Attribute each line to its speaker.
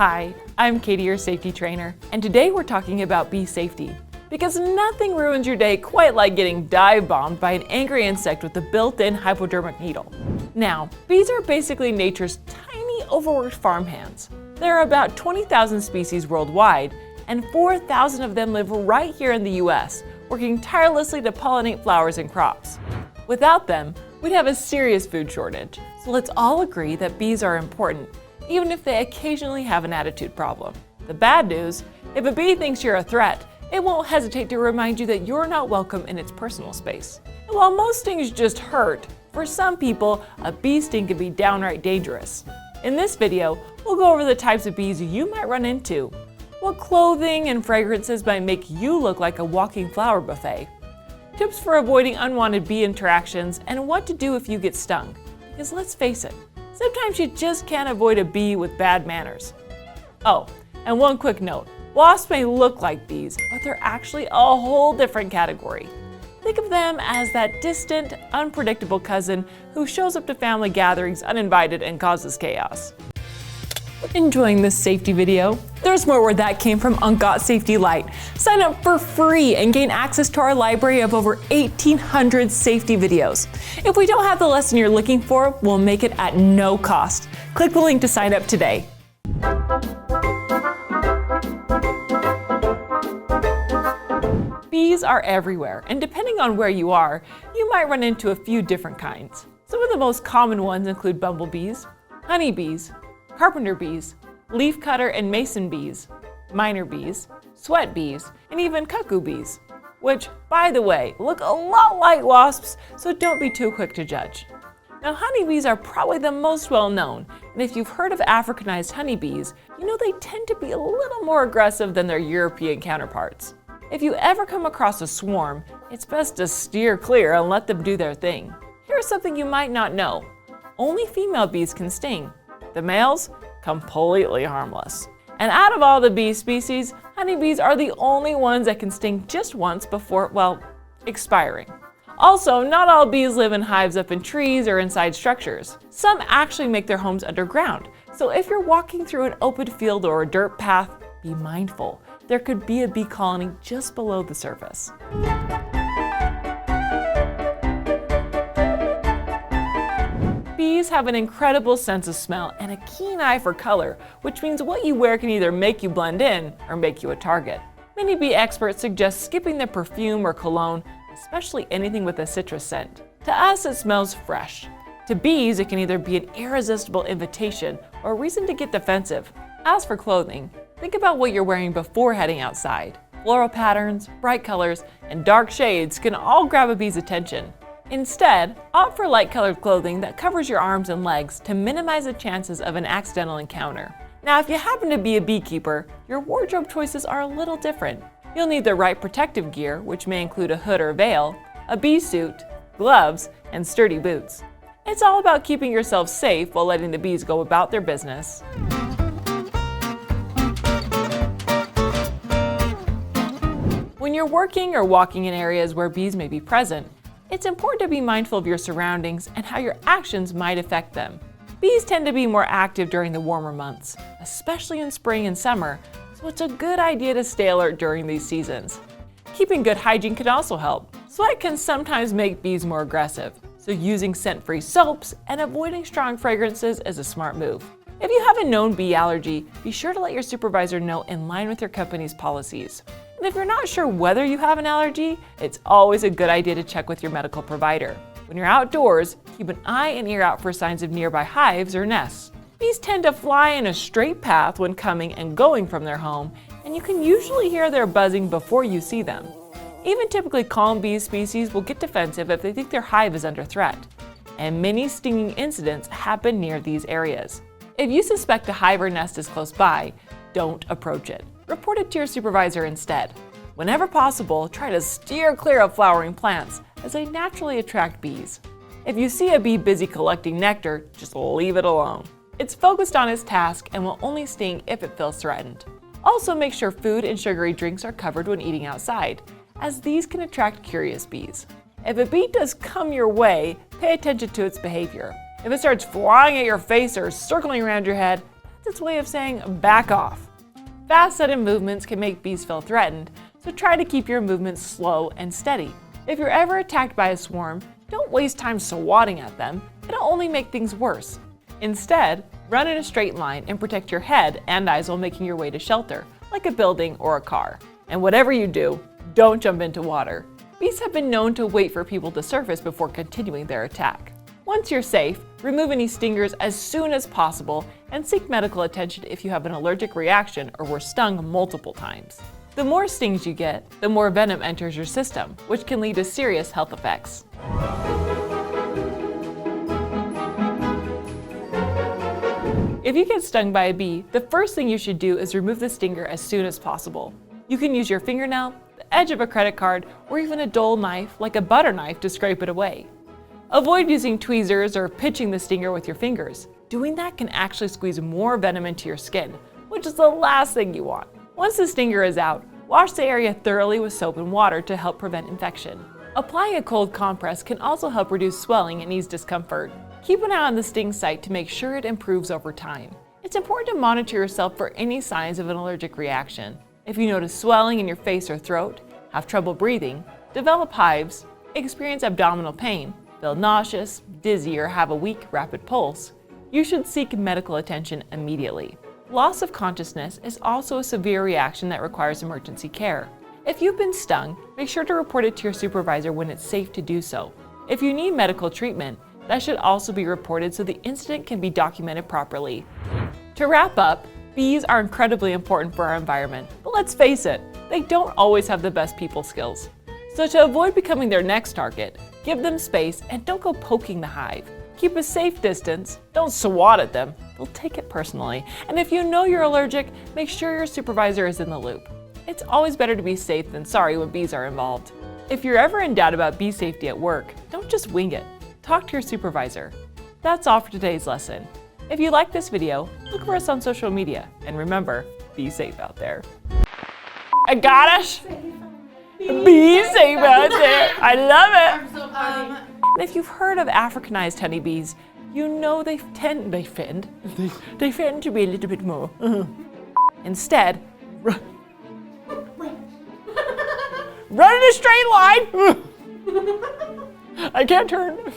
Speaker 1: Hi, I'm Katie, your safety trainer, and today we're talking about bee safety. Because nothing ruins your day quite like getting dive bombed by an angry insect with a built-in hypodermic needle. Now, bees are basically nature's tiny, overworked farmhands. There are about 20,000 species worldwide, and 4,000 of them live right here in the US, working tirelessly to pollinate flowers and crops. Without them, we'd have a serious food shortage. So let's all agree that bees are important, even if they occasionally have an attitude problem. The bad news, if a bee thinks you're a threat, it won't hesitate to remind you that you're not welcome in its personal space. And while most stings just hurt, for some people, a bee sting can be downright dangerous. In this video, we'll go over the types of bees you might run into, what clothing and fragrances might make you look like a walking flower buffet, tips for avoiding unwanted bee interactions, and what to do if you get stung. Because let's face it, sometimes you just can't avoid a bee with bad manners. Oh, and one quick note, wasps may look like bees, but they're actually a whole different category. Think of them as that distant, unpredictable cousin who shows up to family gatherings uninvited and causes chaos. Enjoying this safety video? There's more where that came from on GotSafety Lite. Sign up for free and gain access to our library of over 1,800 safety videos. If we don't have the lesson you're looking for, we'll make it at no cost. Click the link to sign up today. Bees are everywhere, and depending on where you are, you might run into a few different kinds. Some of the most common ones include bumblebees, honeybees, carpenter bees, leafcutter and mason bees, miner bees, sweat bees, and even cuckoo bees, which, by the way, look a lot like wasps, so don't be too quick to judge. Now, honeybees are probably the most well-known, and if you've heard of Africanized honeybees, you know they tend to be a little more aggressive than their European counterparts. If you ever come across a swarm, it's best to steer clear and let them do their thing. Here's something you might not know. Only female bees can sting. The males, completely harmless. And out of all the bee species, honeybees are the only ones that can sting just once before, well, expiring. Also, not all bees live in hives up in trees or inside structures. Some actually make their homes underground. So if you're walking through an open field or a dirt path, be mindful. There could be a bee colony just below the surface. Bees have an incredible sense of smell and a keen eye for color, which means what you wear can either make you blend in or make you a target. Many bee experts suggest skipping the perfume or cologne, especially anything with a citrus scent. To us, it smells fresh. To bees, it can either be an irresistible invitation or a reason to get defensive. As for clothing, think about what you're wearing before heading outside. Floral patterns, bright colors, and dark shades can all grab a bee's attention. Instead, opt for light-colored clothing that covers your arms and legs to minimize the chances of an accidental encounter. Now, if you happen to be a beekeeper, your wardrobe choices are a little different. You'll need the right protective gear, which may include a hood or veil, a bee suit, gloves, and sturdy boots. It's all about keeping yourself safe while letting the bees go about their business. When you're working or walking in areas where bees may be present, it's important to be mindful of your surroundings and how your actions might affect them. Bees tend to be more active during the warmer months, especially in spring and summer, so it's a good idea to stay alert during these seasons. Keeping good hygiene can also help. Sweat can sometimes make bees more aggressive, so using scent-free soaps and avoiding strong fragrances is a smart move. If you have a known bee allergy, be sure to let your supervisor know in line with your company's policies. And if you're not sure whether you have an allergy, it's always a good idea to check with your medical provider. When you're outdoors, keep an eye and ear out for signs of nearby hives or nests. Bees tend to fly in a straight path when coming and going from their home, and you can usually hear their buzzing before you see them. Even typically calm bee species will get defensive if they think their hive is under threat, and many stinging incidents happen near these areas. If you suspect a hive or nest is close by, don't approach it. Report it to your supervisor instead. Whenever possible, try to steer clear of flowering plants, as they naturally attract bees. If you see a bee busy collecting nectar, just leave it alone. It's focused on its task and will only sting if it feels threatened. Also, make sure food and sugary drinks are covered when eating outside, as these can attract curious bees. If a bee does come your way, pay attention to its behavior. If it starts flying at your face or circling around your head, It's its way of saying back off. Fast, sudden movements can make bees feel threatened, so try to keep your movements slow and steady. If you're ever attacked by a swarm, don't waste time swatting at them. It'll only make things worse. Instead, run in a straight line and protect your head and eyes while making your way to shelter, like a building or a car. And whatever you do, don't jump into water. Bees have been known to wait for people to surface before continuing their attack. Once you're safe, remove any stingers as soon as possible and seek medical attention if you have an allergic reaction or were stung multiple times. The more stings you get, the more venom enters your system, which can lead to serious health effects. If you get stung by a bee, the first thing you should do is remove the stinger as soon as possible. You can use your fingernail, the edge of a credit card, or even a dull knife like a butter knife to scrape it away. Avoid using tweezers or pinching the stinger with your fingers. Doing that can actually squeeze more venom into your skin, which is the last thing you want. Once the stinger is out, wash the area thoroughly with soap and water to help prevent infection. Applying a cold compress can also help reduce swelling and ease discomfort. Keep an eye on the sting site to make sure it improves over time. It's important to monitor yourself for any signs of an allergic reaction. If you notice swelling in your face or throat, have trouble breathing, develop hives, experience abdominal pain, feel nauseous, dizzy, or have a weak, rapid pulse, you should seek medical attention immediately. Loss of consciousness is also a severe reaction that requires emergency care. If you've been stung, make sure to report it to your supervisor when it's safe to do so. If you need medical treatment, that should also be reported so the incident can be documented properly. To wrap up, bees are incredibly important for our environment, but let's face it, they don't always have the best people skills. So to avoid becoming their next target, give them space and don't go poking the hive. Keep a safe distance, don't swat at them, they'll take it personally. And if you know you're allergic, make sure your supervisor is in the loop. It's always better to be safe than sorry when bees are involved. If you're ever in doubt about bee safety at work, don't just wing it. Talk to your supervisor. That's all for today's lesson. If you like this video, look for us on social media. And remember, be safe out there. I got it! Be safe out there! I love it!
Speaker 2: I'm so funny.
Speaker 1: And if you've heard of Africanized honeybees, you know they tend to be a little bit more. Instead, run in a straight line! I can't turn.